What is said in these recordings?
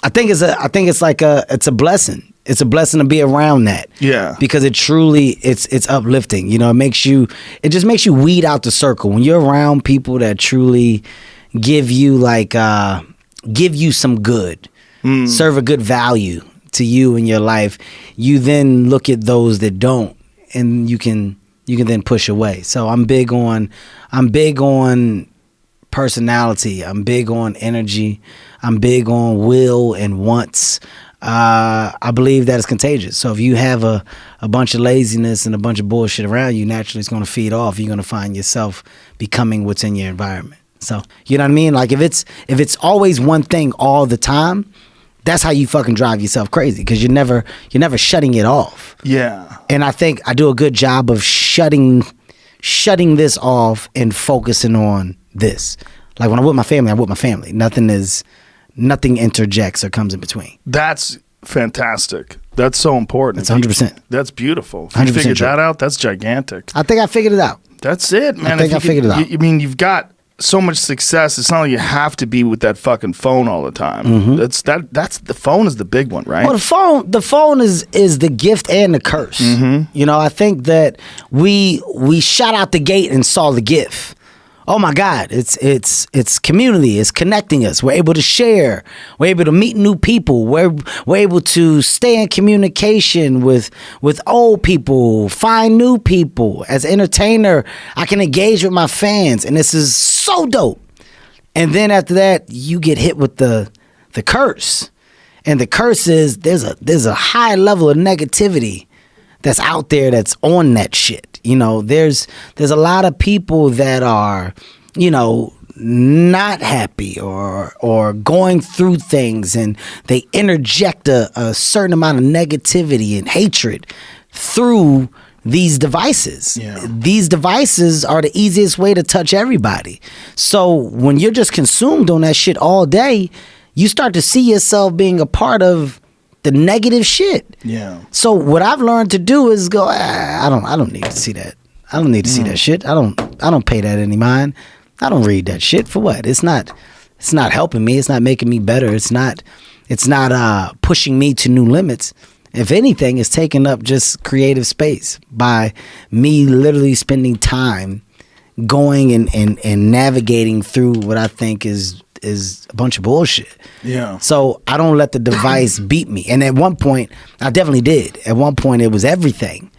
I think it's a blessing. It's a blessing to be around that. Yeah. Because it truly, it's uplifting. You know, it just makes you weed out the circle. When you're around people that truly give you some good, serve a good value to you in your life, you then look at those that don't, and you can then push away. So I'm big on personality. I'm big on energy. I'm big on will and wants. I believe that it's contagious. So if you have a bunch of laziness and a bunch of bullshit around you, naturally it's going to feed off. You're going to find yourself becoming what's in your environment. So, you know what I mean? Like if it's always one thing all the time, that's how you fucking drive yourself crazy, because you're never shutting it off. Yeah. And I think I do a good job of shutting this off and focusing on this. Like when I'm with my family, I'm with my family. Nothing interjects or comes in between. That's fantastic. That's so important. That's 100%. That's beautiful. If you figured that out, that's gigantic. I think I figured it out. That's it, man. I figured it out. I mean, you've got so much success. It's not like you have to be with that fucking phone all the time. Mm-hmm. That's the phone is the big one, right? Well, the phone is the gift and the curse. Mm-hmm. You know, I think that we shot out the gate and saw the gift. Oh my God, it's community. It's connecting us. We're able to share. We're able to meet new people. We're able to stay in communication with old people, find new people. As an entertainer, I can engage with my fans, and this is so dope. And then after that, you get hit with the curse, and the curse is there's a high level of negativity that's out there that's on that shit. You know, there's a lot of people that are, you know, not happy or going through things, and they interject a certain amount of negativity and hatred through these devices. Yeah. These devices are the easiest way to touch everybody. So when you're just consumed on that shit all day, you start to see yourself being a part of the negative shit. Yeah. So what I've learned to do is go, I don't need to see that. I don't need to see that shit. I don't pay that any mind. I don't read that shit for what? It's not helping me. It's not making me better. It's not pushing me to new limits. If anything, it's taking up just creative space by me literally spending time going and navigating through what I think is a bunch of bullshit. Yeah. So I don't let the device beat me. And at one point, I definitely did. At one point, it was everything.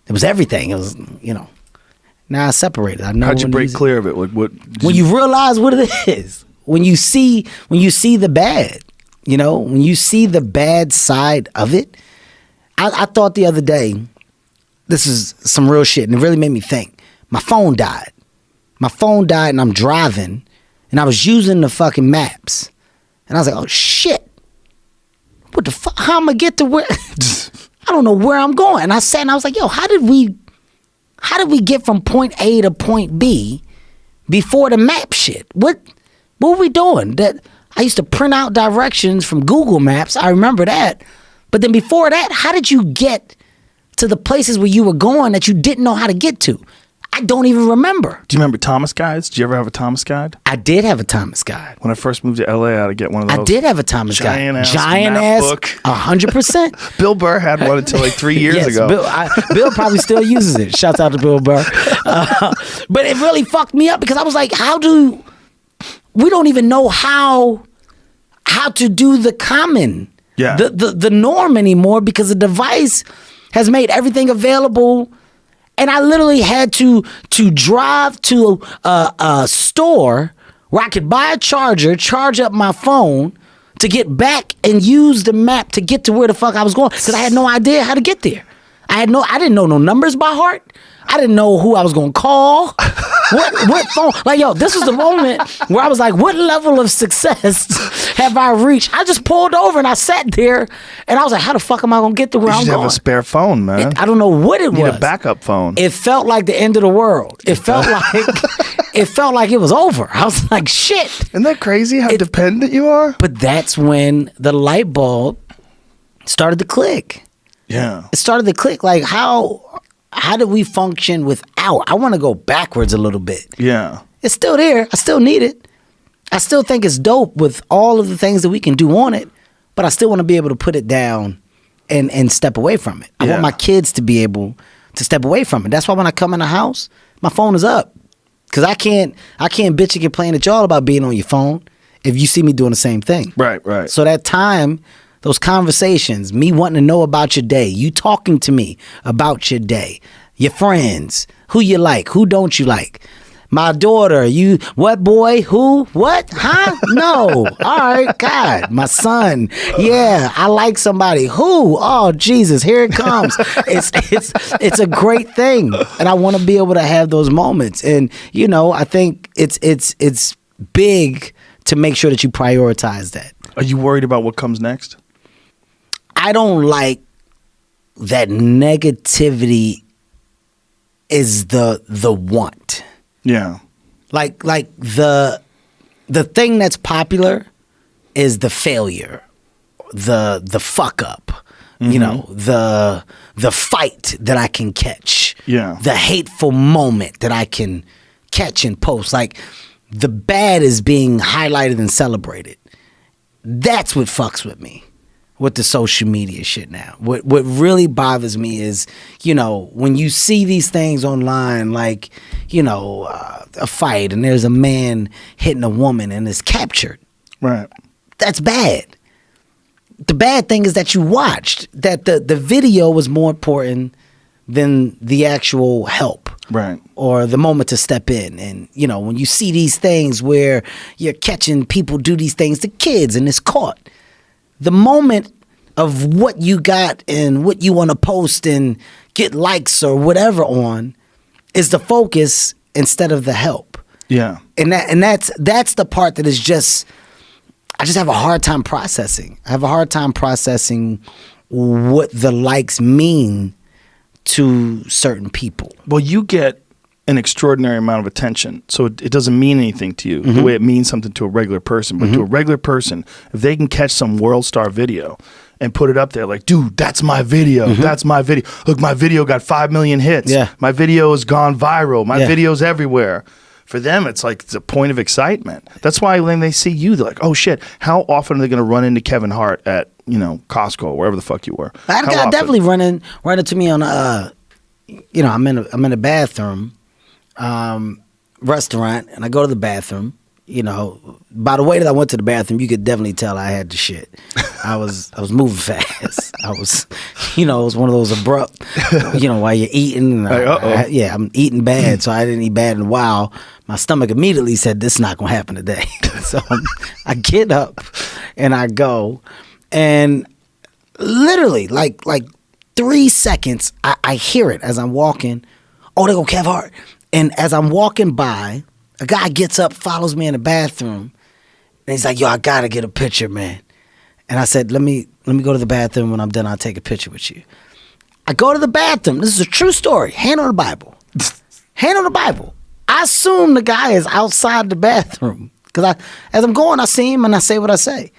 It was, you know. Now I separated. I know. How'd you break clear of it? Like what? When you realize what it is. When you see the bad. You know, when you see the bad side of it. I thought the other day, this is some real shit, and it really made me think. My phone died. And I'm driving. And I was using the fucking maps. And I was like, oh, shit. What the fuck? How am I going to get to where? I don't know where I'm going. And I sat and I was like, yo, how did we get from point A to point B before the map shit? What were we doing? That I used to print out directions from Google Maps. I remember that. But then before that, how did you get to the places where you were going that you didn't know how to get to? I don't even remember. Do you remember Thomas guides? Did you ever have a Thomas guide? I did have a Thomas guide. When I first moved to LA, I had to get one of those. I did have a Thomas guide. Giant ass book. 100%. Bill Burr had one until like 3 years yes, ago. Bill probably still uses it. Shouts out to Bill Burr. But it really fucked me up because I was like, we don't even know how to do the common, the norm anymore, because the device has made everything available. And I literally had to drive to a store where I could buy a charger, charge up my phone to get back and use the map to get to where the fuck I was going, because I had no idea how to get there. I didn't know no numbers by heart. I didn't know who I was gonna call. What phone? Like, yo, this was the moment where I was like, what level of success have I reached? I just pulled over and I sat there and I was like, how the fuck am I gonna get to where I'm going? You should have a spare phone, man. I don't know what it was. You need a backup phone. It felt like the end of the world. It felt like it was over. I was like, shit. Isn't that crazy how dependent you are? But that's when the light bulb started to click. Yeah. It started to click. Like, how did we function without? I want to go backwards a little bit. Yeah. It's still there. I still need it. I still think it's dope with all of the things that we can do on it. but I still want to be able to put it down and step away from it. I want my kids to be able to step away from it. That's why when I come in the house, my phone is up. Because I can't bitch and complain at y'all about being on your phone if you see me doing the same thing. Right. So that time, those conversations, me wanting to know about your day, you talking to me about your day, your friends, who you like, who don't you like. My daughter, you, what boy, who, what, huh? No. All right, God. My son, yeah, I like somebody. Who? Oh, Jesus, here it comes. It's a great thing. And I want to be able to have those moments. And, you know, I think it's big to make sure that you prioritize that. Are you worried about what comes next? I don't like that negativity is the want. Yeah. Like the thing that's popular is the failure, the fuck up, you know, the fight that I can catch. Yeah. The hateful moment that I can catch and post. Like the bad is being highlighted and celebrated. That's what fucks with me. With the social media shit now. What really bothers me is, you know, when you see these things online, like, you know, a fight and there's a man hitting a woman and is captured. Right. That's bad. The bad thing is that you watched, that the video was more important than the actual help. Right. Or the moment to step in. And, you know, when you see these things where you're catching people do these things to kids and it's caught. The moment of what you got and what you want to post and get likes or whatever on is the focus instead of the help. Yeah. And that's the part that is just, I just have a hard time processing. I have a hard time processing what the likes mean to certain people. Well, you get an extraordinary amount of attention, so it doesn't mean anything to you the way it means something to a regular person. But to a regular person, if they can catch some world star video and put it up there like, dude, that's my video. That's my video. Look, my video got 5 million hits. Yeah. My video has gone viral. My video's everywhere. For them, it's like it's a point of excitement. That's why when they see you, they're like, oh shit, how often are they going to run into Kevin Hart at, you know, Costco or wherever the fuck you were? That guy definitely run into me on you know, I'm in a bathroom restaurant and I go to the bathroom. You know, by the way that I went to the bathroom, you could definitely tell I had the shit. I was moving fast. I was, you know, it was one of those abrupt, you know, while you're eating. I'm eating bad, so I didn't eat bad in a while. My stomach immediately said, this is not going to happen today. So I get up and I go and literally like 3 seconds, I hear it as I'm walking. Oh, there go Kev Hart. And as I'm walking by, a guy gets up, follows me in the bathroom, and he's like, yo, I gotta get a picture, man. And I said, let me go to the bathroom. When I'm done, I'll take a picture with you. I go to the bathroom. This is a true story. Hand on the Bible. Hand on the Bible. I assume the guy is outside the bathroom. Because as I'm going, I see him and I say what I say.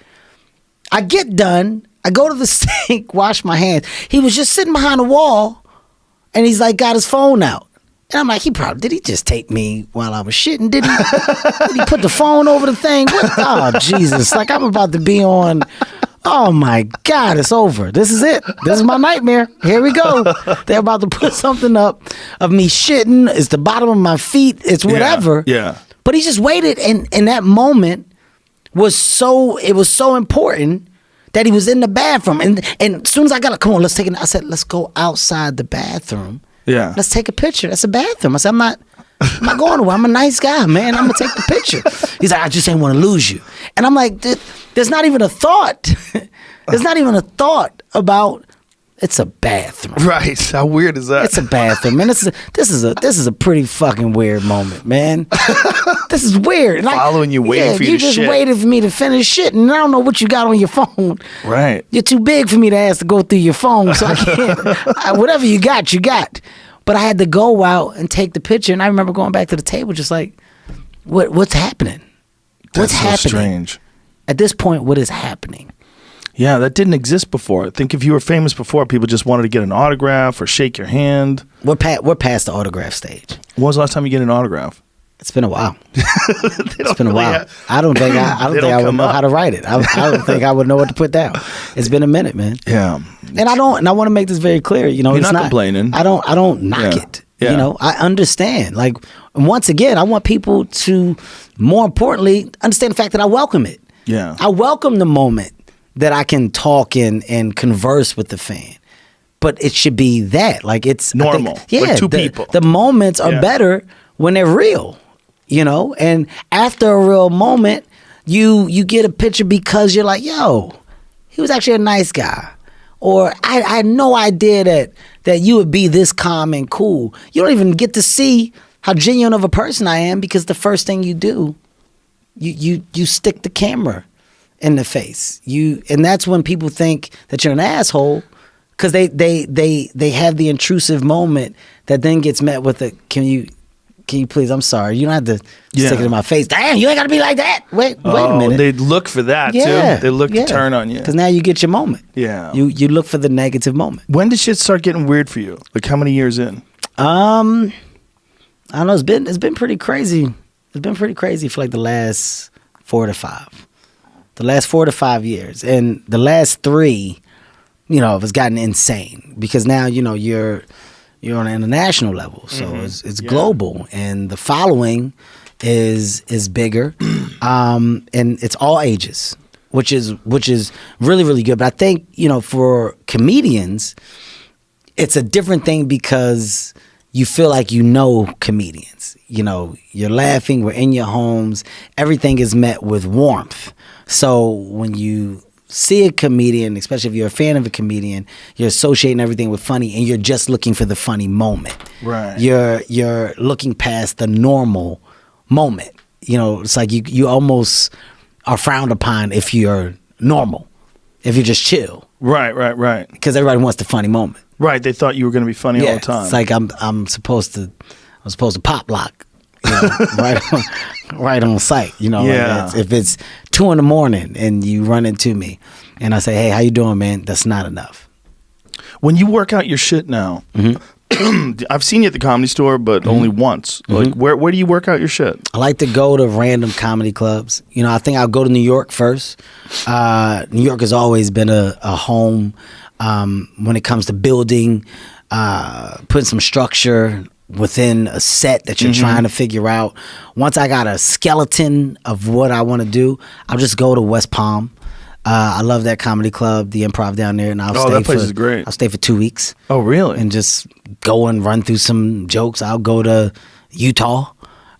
I get done. I go to the sink, wash my hands. He was just sitting behind the wall, and he's like, got his phone out. And I'm like, did he just take me while I was shitting? Did he put the phone over the thing? Oh, Jesus. Like, I'm about to be on, oh my God, it's over. This is it. This is my nightmare. Here we go. They're about to put something up of me shitting. It's the bottom of my feet. It's whatever. Yeah. But he just waited, and that moment was so important that he was in the bathroom. And as soon as I got to, come on, let's take it. I said, let's go outside the bathroom. Yeah. Let's take a picture. That's a bathroom. I said, I'm not going nowhere. I'm a nice guy, man. I'm going to take the picture. He's like, I just ain't want to lose you. And I'm like, there's not even a thought. There's not even a thought about it's a bathroom. Right. How weird is that? It's a bathroom, man. This is a pretty fucking weird moment, man. This is weird. Following you, waiting for you to shit. You just waited for me to finish shit, and I don't know what you got on your phone. Right. You're too big for me to ask to go through your phone, so I can't. Whatever you got, you got. But I had to go out and take the picture, and I remember going back to the table just like, what's happening? What's happening? So strange. At this point, what is happening? Yeah, that didn't exist before. I think if you were famous before, people just wanted to get an autograph or shake your hand. We're past the autograph stage. When was the last time you get an autograph? It's been a while. It's been a really while. have- I don't think I would know how to write it. I don't think I would know what to put down. It's been a minute, man. Yeah. And I want to make this very clear. You know, You're it's not complaining. I don't knock Yeah. it. Yeah. You know, I understand. Like, once again, I want people to, more importantly, understand the fact that I welcome it. Yeah. I welcome the moment that I can talk and converse with the fan. But it should be that. Like, it's Normal. I think, Like two people. The moments are Yeah. better when they're real. You know, and after a real moment, you get a picture because you're like, yo, he was actually a nice guy. Or I had no idea that you would be this calm and cool. You don't even get to see how genuine of a person I am because the first thing you do, you stick the camera in the face. And that's when people think that you're an asshole because they have the intrusive moment that then gets met with a can you please? I'm sorry. You don't have to stick it in my face. Damn, you ain't got to be like that. Wait a minute. They look for that too. They look to turn on you. Because now you get your moment. Yeah. You look for the negative moment. When did shit start getting weird for you? Like how many years in? I don't know. It's been pretty crazy. It's been pretty crazy for like the last 4 to 5. The last 4 to 5 years. And the last 3, you know, it's gotten insane. Because now, you know, you're on an international level, so it's global, and the following is bigger, and it's all ages, which is really, really good. But I think, you know, for comedians, it's a different thing because you feel like you know comedians. You know, you're laughing, we're in your homes, everything is met with warmth. So when you see a comedian, especially if you're a fan of a comedian, you're associating everything with funny, and you're just looking for the funny moment. Right. You're looking past the normal moment. You know, it's like you almost are frowned upon if you're normal, if you're just chill. Right. Because everybody wants the funny moment. Right. They thought you were going to be funny all the time. It's like I'm supposed to pop lock. You know, right on site. You know, Yeah. like if it's 2 a.m. and you run into me and I say, hey, how you doing, man? That's not enough. When you work out your shit now, I've seen you at the Comedy Store, but only once. Like, where do you work out your shit? I like to go to random comedy clubs. You know, I think I'll go to New York first. New York has always been a home when it comes to building, putting some structure within a set that you're trying to figure out. Once I got a skeleton of what I want to do, I'll just go to West Palm. I love that comedy club, the Improv down there, and I'll stay that place is great. I'll stay for 2 weeks. Oh, really? And just go and run through some jokes. I'll go to Utah.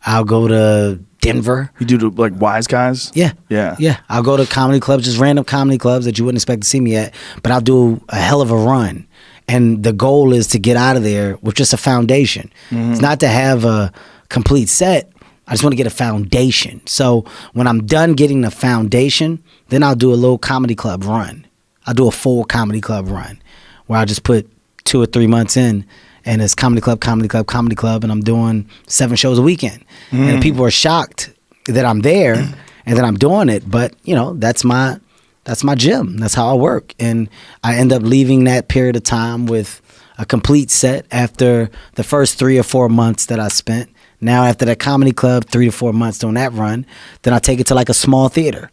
I'll go to Denver. You do like Wise Guys? Yeah. Yeah. I'll go to comedy clubs, just random comedy clubs that you wouldn't expect to see me at, but I'll do a hell of a run. And the goal is to get out of there with just a foundation. It's not to have a complete set. I just want to get a foundation. So when I'm done getting the foundation, then I'll do a little comedy club run. I'll do a full comedy club run where I just put 2 or 3 months in, and it's comedy club, and I'm doing 7 shows a weekend. And people are shocked that I'm there and that I'm doing it. But, you know, that's my gym. That's how I work. And I end up leaving that period of time with a complete set after the first 3 or 4 months that I spent. Now, after that comedy club, 3 to 4 months doing that run, then I take it to like a small theater.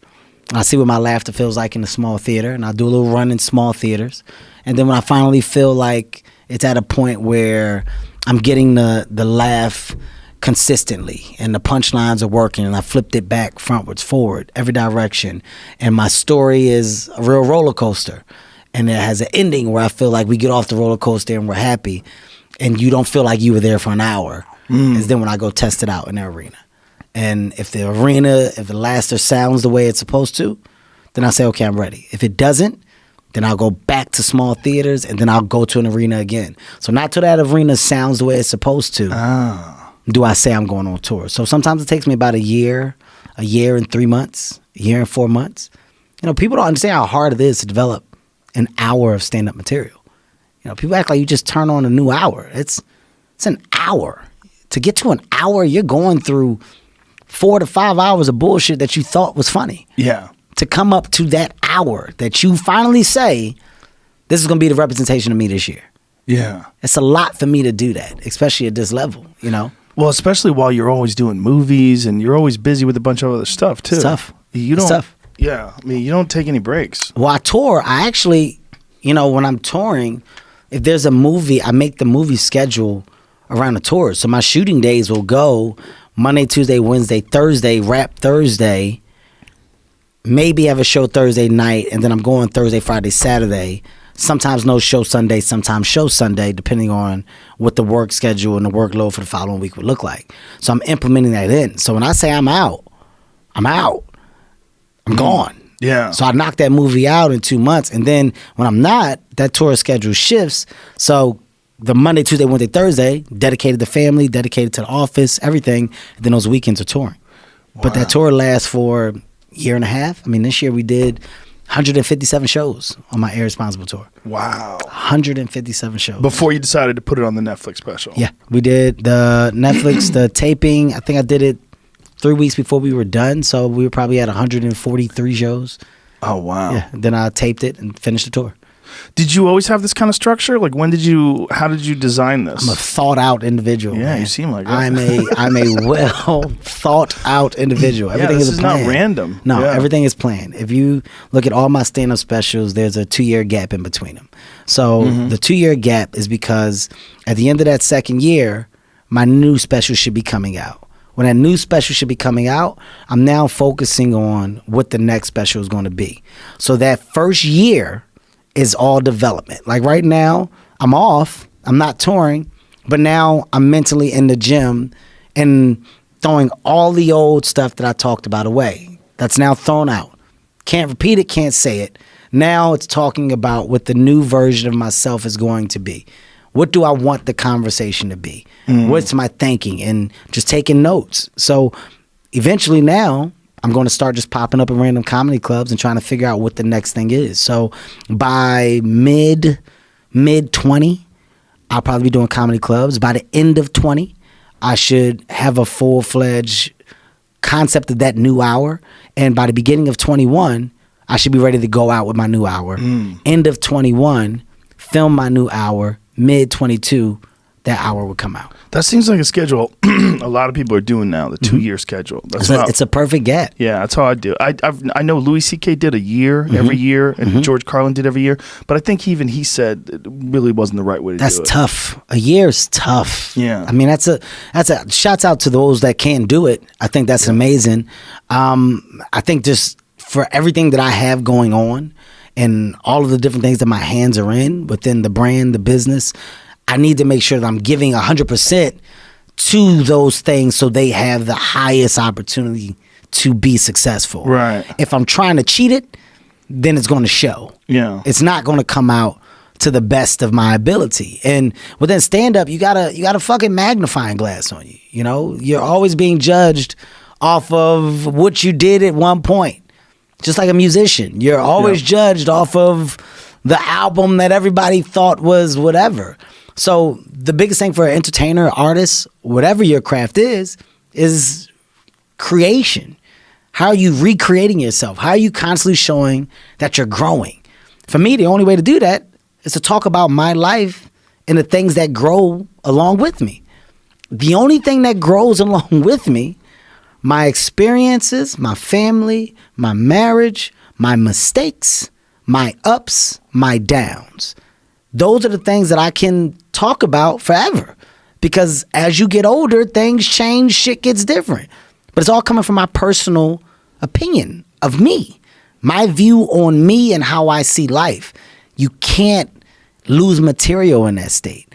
I see what my laughter feels like in a small theater, and I do a little run in small theaters. And then when I finally feel like it's at a point where I'm getting the laugh consistently and the punchlines are working, and I flipped it back frontwards, forward, every direction, and my story is a real roller coaster, and it has an ending where I feel like we get off the roller coaster and we're happy, and you don't feel like you were there for an hour, is then when I go test it out in the arena. And if the laughter sounds the way it's supposed to, then I say, okay, I'm ready. If it doesn't, then I'll go back to small theaters, and then I'll go to an arena again. So not till that arena sounds the way it's supposed to, do I say I'm going on tour. So sometimes it takes me about a year and 3 months, a year and 4 months. You know, people don't understand how hard it is to develop an hour of stand-up material. You know, people act like you just turn on a new hour. It's an hour. To get to an hour, you're going through 4 to 5 hours of bullshit that you thought was funny. Yeah. To come up to that hour that you finally say, this is going to be the representation of me this year. Yeah. It's a lot for me to do that, especially at this level, you know? Well, especially while you're always doing movies and you're always busy with a bunch of other stuff too. It's tough. You don't. It's tough. Yeah, I mean, you don't take any breaks. Well, I tour. I actually, when I'm touring, if there's a movie, I make the movie schedule around the tour. So my shooting days will go Monday, Tuesday, Wednesday, Thursday, wrap Thursday, maybe have a show Thursday night, and then I'm going Thursday, Friday, Saturday. Sometimes no show Sunday, sometimes show Sunday, depending on what the work schedule and the workload for the following week would look like. So I'm implementing that in. So when I say I'm out, I'm out. I'm gone. Yeah. So I knock that movie out in 2 months. And then when I'm not, that tour schedule shifts. So the Monday, Tuesday, Wednesday, Thursday, dedicated to family, dedicated to the office, everything. And then those weekends are touring. Wow. But that tour lasts for a year and a half. I mean, this year we did 157 shows on my Irresponsible tour. Wow. 157 shows. Before you decided to put it on the Netflix special. Yeah. We did the Netflix, the taping. I think I did it 3 weeks before we were done. So we were probably at 143 shows. Oh, wow. Yeah. Then I taped it and finished the tour. Did you always have this kind of structure? Like, how did you design this? I'm a thought out individual. Yeah, man. you seem like it. I'm a well thought out individual. Everything this is a plan. not random. No, Yeah. everything is planned. If you look at all my stand up specials, there's a 2-year gap in between them. So the 2-year gap is because at the end of that second year, my new special should be coming out. When that new special should be coming out, I'm now focusing on what the next special is going to be. So that first year is all development. Like right now, I'm off. I'm not touring, but now I'm mentally in the gym and throwing all the old stuff that I talked about away. That's now thrown out. Can't repeat it, can't say it. Now it's talking about what the new version of myself is going to be. What do I want the conversation to be? What's my thinking? And just taking notes. So eventually now, I'm going to start just popping up in random comedy clubs and trying to figure out what the next thing is. So by mid 20, I'll probably be doing comedy clubs. By the end of 20, I should have a full-fledged concept of that new hour. And by the beginning of 21, I should be ready to go out with my new hour. End of 21, film my new hour. Mid 22, that hour would come out. That seems like a schedule a lot of people are doing now, the 2-year schedule. It's a perfect gap. Yeah, that's how I do. I know Louis C.K. did a year every year, and George Carlin did every year. But I think he said it really wasn't the right way to do it. That's tough. A year is tough. Yeah. I mean, that's a shouts out to those that can do it. I think that's amazing. I think just for everything that I have going on and all of the different things that my hands are in within the brand, the business, I need to make sure that I'm giving 100% to those things so they have the highest opportunity to be successful. Right. If I'm trying to cheat it, then it's going to show. Yeah. It's not going to come out to the best of my ability. And within stand up, you got a fucking magnifying glass on you. You know, you're always being judged off of what you did at one point. Just like a musician, you're always judged off of the album that everybody thought was whatever. So the biggest thing for an entertainer, artist, whatever your craft is creation. How are you recreating yourself? How are you constantly showing that you're growing? For me, the only way to do that is to talk about my life and the things that grow along with me. The only thing that grows along with me, my experiences, my family, my marriage, my mistakes, my ups, my downs. Those are the things that I can talk about forever. Because as you get older, things change, shit gets different. But it's all coming from my personal opinion of me. My view on me and how I see life. You can't lose material in that state.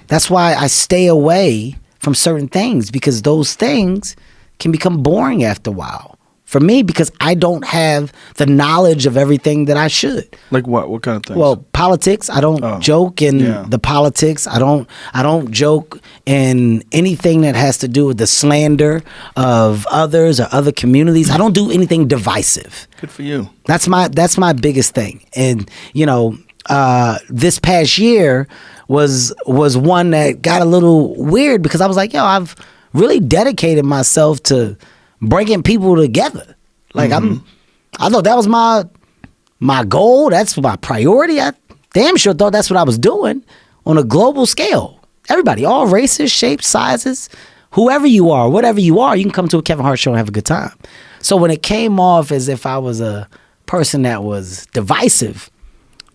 That's why I stay away from certain things, because those things can become boring after a while. For me, because I don't have the knowledge of everything that I should. Like what? What kind of things? Well, politics. I don't joke in the politics. I don't joke in anything that has to do with the slander of others or other communities. I don't do anything divisive. Good for you. That's my biggest thing. And this past year was one that got a little weird, because I was like, I've really dedicated myself to bringing people together. Like I thought that was my goal. That's my priority. I damn sure thought that's what I was doing on a global scale. Everybody, all races, shapes, sizes, whoever you are, whatever you are, you can come to a Kevin Hart show and have a good time. So when it came off as if I was a person that was divisive,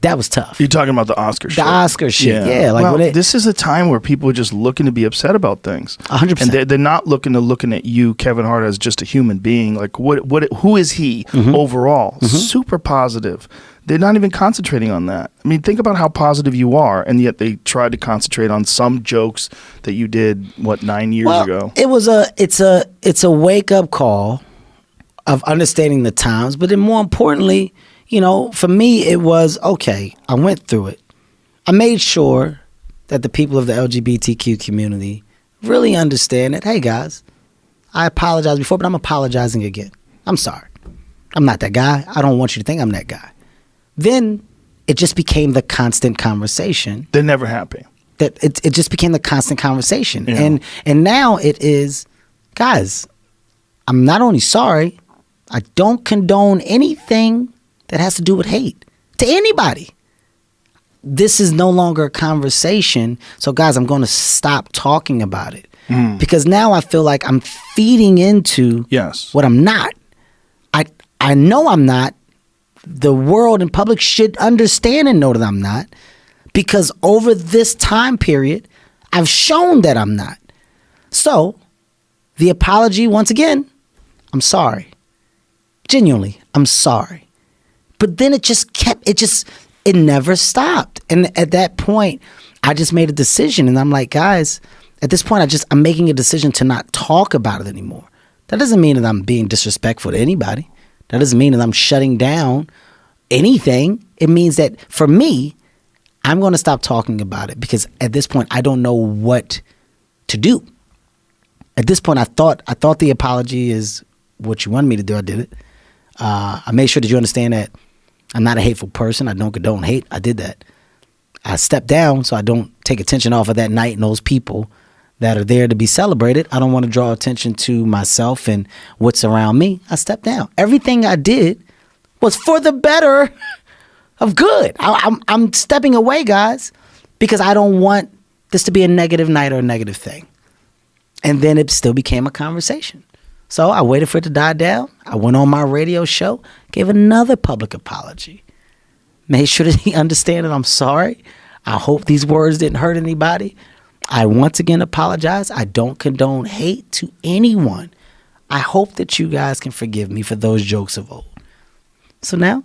that was tough. You're talking about the Oscar shit. The Oscar shit, yeah. Like well, this is a time where people are just looking to be upset about things. 100%. And they're not looking at you, Kevin Hart, as just a human being. Like, who is he overall? Super positive. They're not even concentrating on that. I mean, think about how positive you are, and yet they tried to concentrate on some jokes that you did, 9 years ago? It's a wake-up call of understanding the times, but then more importantly, for me, it was, okay, I went through it. I made sure that the people of the LGBTQ community really understand that, hey, guys, I apologized before, but I'm apologizing again. I'm sorry. I'm not that guy. I don't want you to think I'm that guy. Then it just became the constant conversation. They're never happy. That it just became the constant conversation. Yeah. And now it is, guys, I'm not only sorry, I don't condone anything that has to do with hate to anybody. This is no longer a conversation. So guys, I'm going to stop talking about it because now I feel like I'm feeding into what I'm not. I know I'm not. The world and public should understand and know that I'm not, because over this time period, I've shown that I'm not. So the apology, once again, I'm sorry. Genuinely, I'm sorry. But then it never stopped. And at that point, I just made a decision. And I'm like, guys, at this point, I'm making a decision to not talk about it anymore. That doesn't mean that I'm being disrespectful to anybody. That doesn't mean that I'm shutting down anything. It means that for me, I'm going to stop talking about it, because at this point, I don't know what to do. At this point, I thought the apology is what you wanted me to do. I did it. I made sure that you understand that I'm not a hateful person. I don't condone hate. I did that. I stepped down so I don't take attention off of that night and those people that are there to be celebrated. I don't want to draw attention to myself and what's around me. I stepped down. Everything I did was for the better of good. I'm stepping away, guys, because I don't want this to be a negative night or a negative thing. And then it still became a conversation. So I waited for it to die down. I went on my radio show, gave another public apology. Made sure that he understand that I'm sorry. I hope these words didn't hurt anybody. I once again apologize. I don't condone hate to anyone. I hope that you guys can forgive me for those jokes of old. So now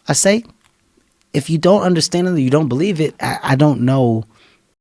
I say, if you don't understand it or you don't believe it, I don't know